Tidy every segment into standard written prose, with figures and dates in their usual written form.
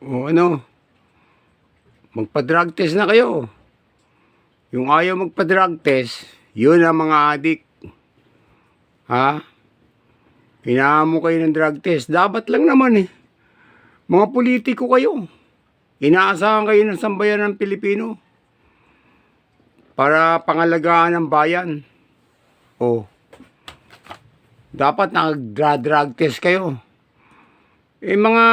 O ano, magpa-drug test na kayo. Yung ayaw magpa-drug test, yun ang mga adik. Ha? Inaamo kayo ng drug test. Dapat lang naman eh. Mga politiko kayo. Inaasahan kayo ng sambayan ng Pilipino para pangalagaan ng bayan. O, dapat nag-drug test kayo. Mga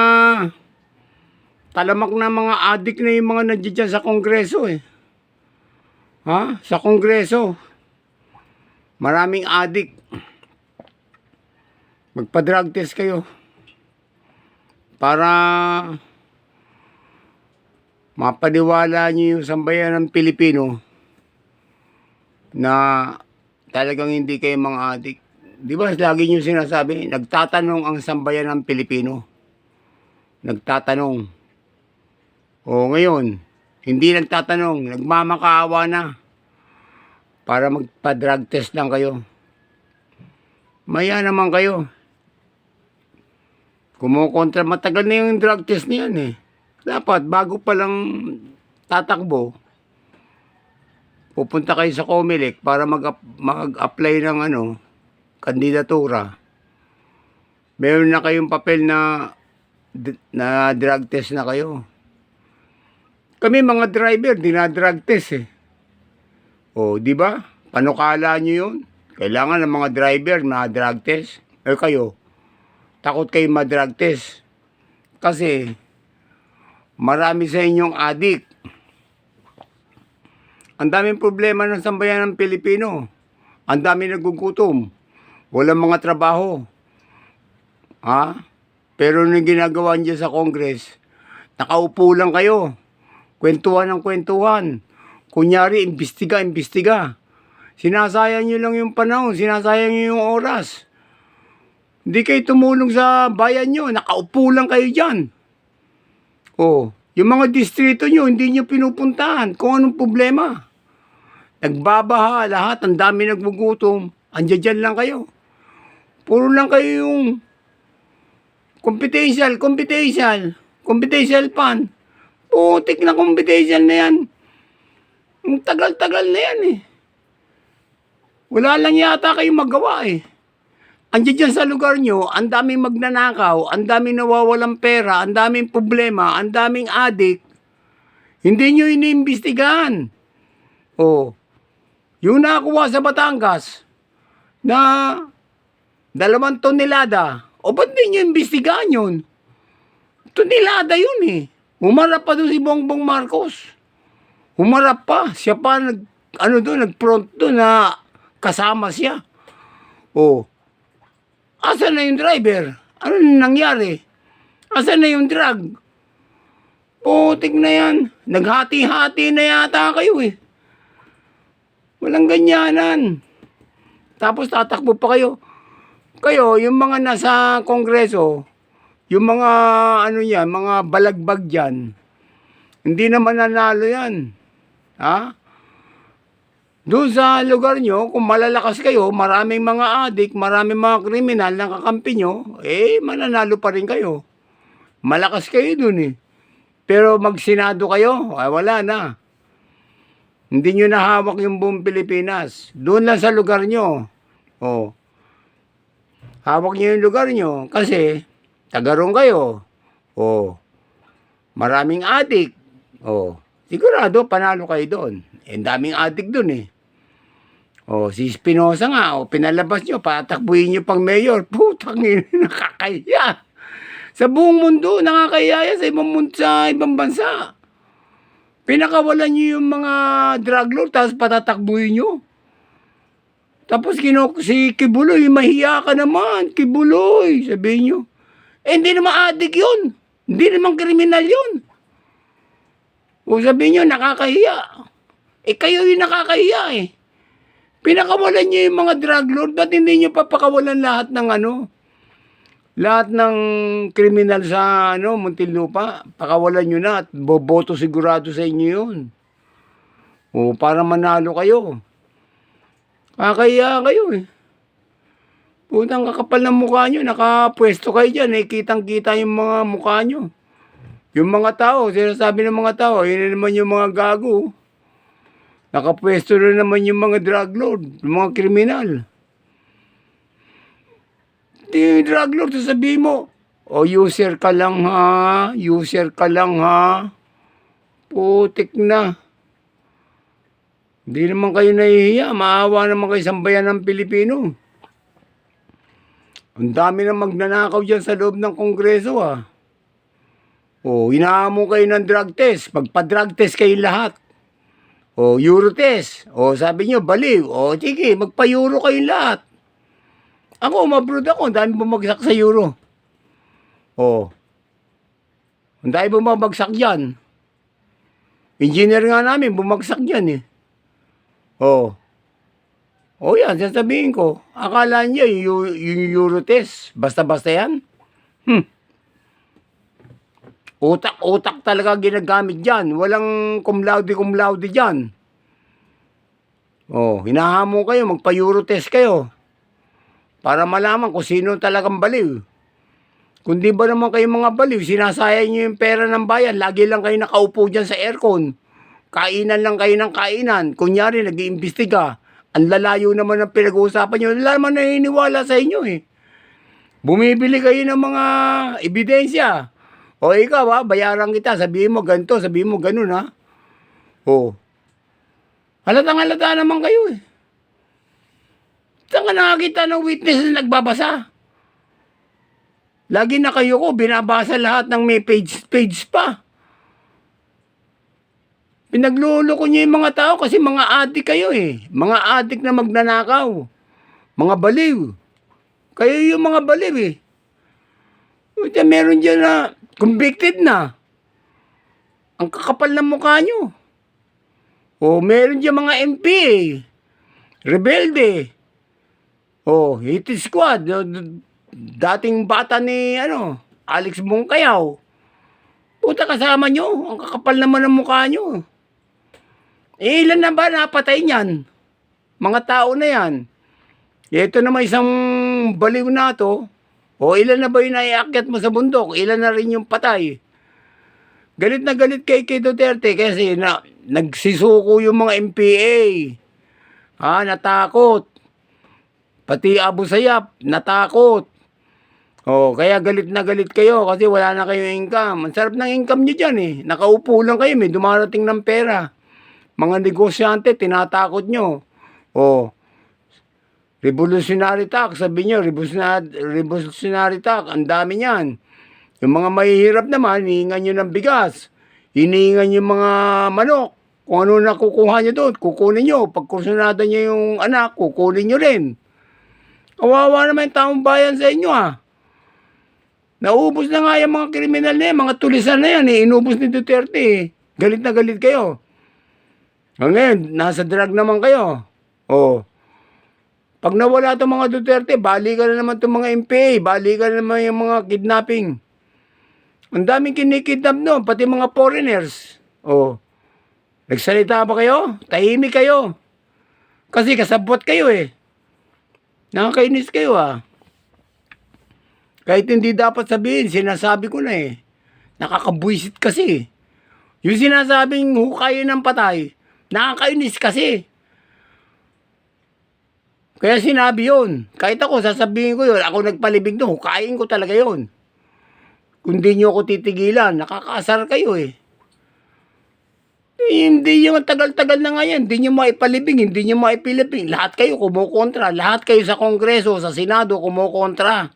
talamak na mga adik na yung mga nandiyan sa Kongreso eh. Ha? Sa Kongreso. Maraming adik. Magpa-drug test kayo. Para mapaniwala niyo yung sambayan ng Pilipino na talagang hindi kayo mga adik. Di ba lagi niyo sinasabi, nagtatanong ang sambayan ng Pilipino. Nagtatanong. O ngayon, hindi nagtatanong, nagmamakaawa na para magpa-drug test lang kayo. Maya naman kayo. Kumukontra, matagal na yung drug test niyan eh. Dapat, bago pa lang tatakbo, pupunta kayo sa COMELEC para mag-apply ng kandidatura. Meron na kayong papel na drug test na kayo. Kami mga driver, dinadrug test eh. O, di ba? Panukala nyo yun. Kailangan ng mga driver, mga drug test. Eh kayo, takot kayo ma-drug test. Kasi, marami sa inyong adik. Ang daming problema ng sambayan ng Pilipino. Ang daming nagugutom. Walang mga trabaho. Ha? Pero nung ginagawa niyo sa Congress, nakaupo lang kayo. Kwentuhan ng kwentuhan. Kunyari, imbestiga. Sinasayang nyo lang yung panahon. Sinasayang nyo yung oras. Hindi kayo tumulong sa bayan nyo. Nakaupo lang kayo dyan. O, yung mga distrito nyo, hindi nyo pinupuntahan. Kung anong problema. Nagbabaha lahat. Ang dami nagbugutom. Andiyan dyan lang kayo. Puro lang kayo yung competition fund. Putik na competition na yan. Ang tagal-tagal na yan eh. Wala lang yata kayong magawa eh. Andiyan dyan sa lugar nyo, ang daming magnanakaw, ang daming nawawalang pera, ang daming problema, ang daming adik. Hindi nyo iniimbestigahan. O, yung nakakuha sa Batangas na 2 tonelada, o ba't di nyo imbestigahan yun? Tonelada yun eh. Humarap pa doon si Bongbong Marcos. Humarap pa. Siya pa nag-front doon na kasama siya. O, asan na yung driver? Ano nangyari? Asan na yung drug? Putik na yan. Naghati-hati na yata kayo eh. Walang ganyanan. Tapos tatakbo pa kayo. Kayo, yung mga nasa Kongreso, yung mga mga balagbag dyan, hindi naman nanalo yan. Ha? Doon sa lugar nyo, kung malalakas kayo, maraming mga adik, maraming mga kriminal na kakampi nyo, mananalo pa rin kayo. Malakas kayo dun eh. Pero magsinado kayo, wala na. Hindi nyo nahawak yung buong Pilipinas. Doon lang sa lugar nyo. O, hawak nyo yung lugar nyo kasi tagarong kayo. O, maraming adik. O, sigurado panalo kayo doon. Daming adik doon eh. O, si Espinosa nga, pinalabas nyo, patakbuhin nyo pang mayor. Putang ina, nakakaya. Sa buong mundo, nakakaya sa ibang bansa. Pinakawalan nyo yung mga drug lord, tapos patatakbuhin nyo. Tapos si Kibuloy, mahiya ka naman, Kibuloy, sabihin nyo. Hindi naman adik yun. Hindi naman kriminal yun. O sabihin nyo, nakakahiya. Kayo yung nakakahiya eh. Pinakawalan nyo yung mga drug lord, ba't hindi nyo papakawalan lahat ng lahat ng kriminal sa Muntinlupa? Pakawalan nyo na at boboto sigurado sa inyo yun. O para manalo kayo. Kakahiya kayo eh. Putang kakapal ng mukha nyo, nakapwesto kayo dyan, kitang-kita yung mga mukha nyo. Yung mga tao, sinasabi ng mga tao, yun na naman yung mga gago. Nakapwesto na naman yung mga drug lord, yung mga kriminal. Di yung drug lord, sasabihin mo, o user ka lang ha, user ka lang ha. Putik na. Hindi naman kayo nahihiya, maawa naman kayo sa bayan ng Pilipino. Ang dami na magnanakaw dyan sa loob ng Kongreso ah. O, inaamo kayo ng drug test. Magpa-drug test kayo lahat. O, Euro test. O, sabi nyo, baliw. O, sige, magpa-Euro kayo lahat. Ako, umabroad ako. Ang dami bumagsak sa Euro. O, ang dami bumabagsak dyan. Engineer nga namin, bumagsak dyan eh. O, o yan, sasabihin ko. Akala niya yung Euro test. Basta-basta yan. Utak-utak talaga ginagamit dyan. Walang cum laude dyan. Oh, hinahamon kayo, magpa-Euro test kayo. Para malaman kung sino talagang baliw. Kung di ba naman kayo mga baliw, sinasayang nyo yung pera ng bayan. Lagi lang kayo nakaupo dyan sa aircon. Kainan lang kayo ng kainan. Kunyari, nag-iimbestiga. Ang lalayo naman ng pinag-uusapan nyo. Wala naman naniniwala sa inyo eh. Bumibili kayo ng mga ebidensya. O ikaw ha, bayaran kita, sabihin mo ganito, sabihin mo ganun ha. O. Halatang-halata naman kayo eh. Saan ka nakakita ng witness na nagbabasa? Lagi na kayo ko, binabasa lahat ng may page pa. Pinagluloko niyo yung mga tao kasi mga adik kayo eh. Mga adik na magnanakaw. Mga baliw. Kayo yung mga baliw eh. Meron dyan na convicted na. Ang kakapal ng mukha nyo. O, meron dyan mga MP eh. Rebelde. O, hit squad. Dating bata ni, Alex Bongkayaw. Puta kasama nyo. Ang kakapal naman ng mukha nyo. Eh, ilan na ba napatay niyan? Mga tao na yan. Ito naman isang baliw na to. O ilan na ba yung naiakyat mo sa bundok? Ilan na rin yung patay? Galit na galit kay Duterte kasi nagsisuko yung mga MPA. Natakot. Pati Abu Sayyaf, natakot. O, kaya galit na galit kayo kasi wala na kayong income. Ang sarap ng income nyo dyan eh. Nakaupo lang kayo, may dumarating ng pera. Mga negosyante, tinatakot nyo. O, revolutionary tax, sabi nyo, revolutionary tax, ang dami niyan. Yung mga mahihirap naman, hihingan nyo ng bigas. Hinihingan yung mga manok. Kung ano na kukuha nyo doon, kukunin nyo. Pag kursunada nyo yung anak, kukunin nyo rin. Kawawa naman yung taong bayan sa inyo Naubos na nga yung mga kriminal na yan, mga tulisan na yan Inubos ni Duterte Galit na galit kayo. Ngayon, nasa drug naman kayo. O, pag nawala itong mga Duterte, balikan na naman itong mga MPA, balikan na naman yung mga kidnapping. Ang daming kinikidnap no, pati mga foreigners. O, nagsalita ba kayo? Tahimik kayo. Kasi kasabot kayo eh. Nakakainis kayo Kahit hindi dapat sabihin, sinasabi ko na eh. Nakakabwisit kasi. Yung sinasabing hukayin ng patay, nakakainis kasi. Kaya sinabi yun. Kahit ako, sasabihin ko yun. Ako nagpalibig doon. Hukayin ko talaga yun. Kung di nyo ako titigilan, nakakaasar kayo eh. Hindi nyo, tagal-tagal na nga yan. Hindi nyo maipalibing, hindi nyo maipilibing. Lahat kayo kumukontra. Lahat kayo sa Kongreso, sa Senado, kumukontra.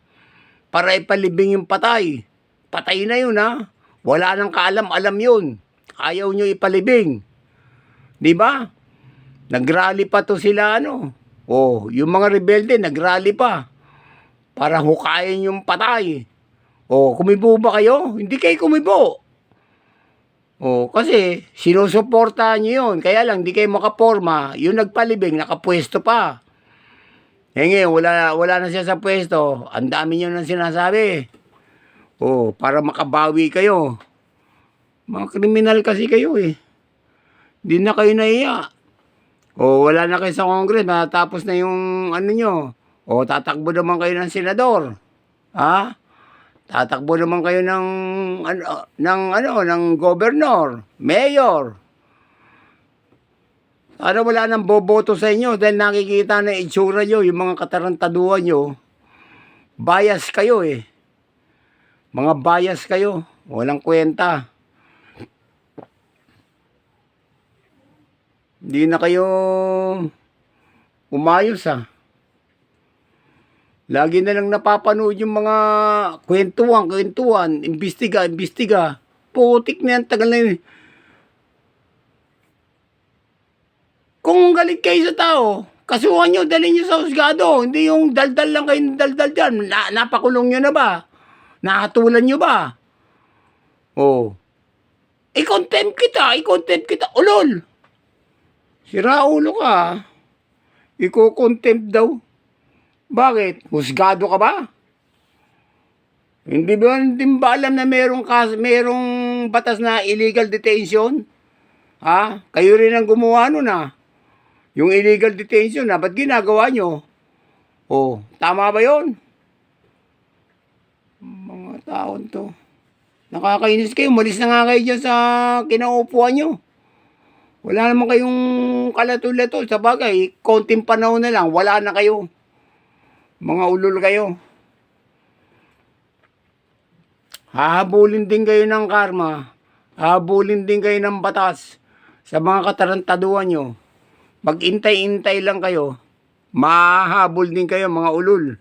Para ipalibing yung patay. Patay na yun Wala nang kaalam-alam yun. Ayaw nyo ipalibing. Diba? Nagrally pa to sila yung mga rebelde nagrally pa para hukayin yung patay. Kumibo ba kayo? Hindi kayo kumibo. Kasi sinusuportahan nyo yun. Kaya lang, di kayo makaporma. Yung nagpalibing, nakapwesto pa. Ngayon, wala na siya sa pwesto. Ang dami nyo nang sinasabi. Para makabawi kayo. Mga kriminal kasi kayo eh. Di na kayo nahiya. Wala na kayo sa Congress, matapos na yung nyo. Tatakbo naman kayo ng senador. Tatakbo naman kayo ng gobernador, mayor. Sana wala nang boboto sa inyo dahil nakikita na itsura nyo, yung mga katarantaduhan nyo. Bias kayo eh. Mga bias kayo. Walang kwenta. Hindi na kayo umayos ah. Lagi na lang napapanood yung mga kwentuhan, imbestiga. Putik na yan, tagal na yun. Kung galit kayo sa tao, kasuhan nyo, dalhin nyo sa husgado. Hindi yung daldal lang kayo, daldal dyan. Napakulong nyo na ba? Nakatulan nyo ba? Oh. I-contempt kita. Ulol. Sira ulo ka. Iko-contempt daw. Bakit? Husgado ka ba? Hindi ba alam na merong batas na illegal detention? Ha? Kayo rin ang gumawa nun ah. Yung illegal detention na, ba't ginagawa nyo? Oh, tama ba yon? Mga taon to. Nakakainis kayo, malis na nga kayo dyan sa kinaupuan nyo. Wala naman kayong kalatulato. Sa bagay, konting panahon na lang, wala na kayo. Mga ulol kayo. Hahabulin din kayo ng karma. Hahabulin din kayo ng batas sa mga katarantaduhan nyo. Mag-intay-intay lang kayo. Mahahabol din kayo mga ulol.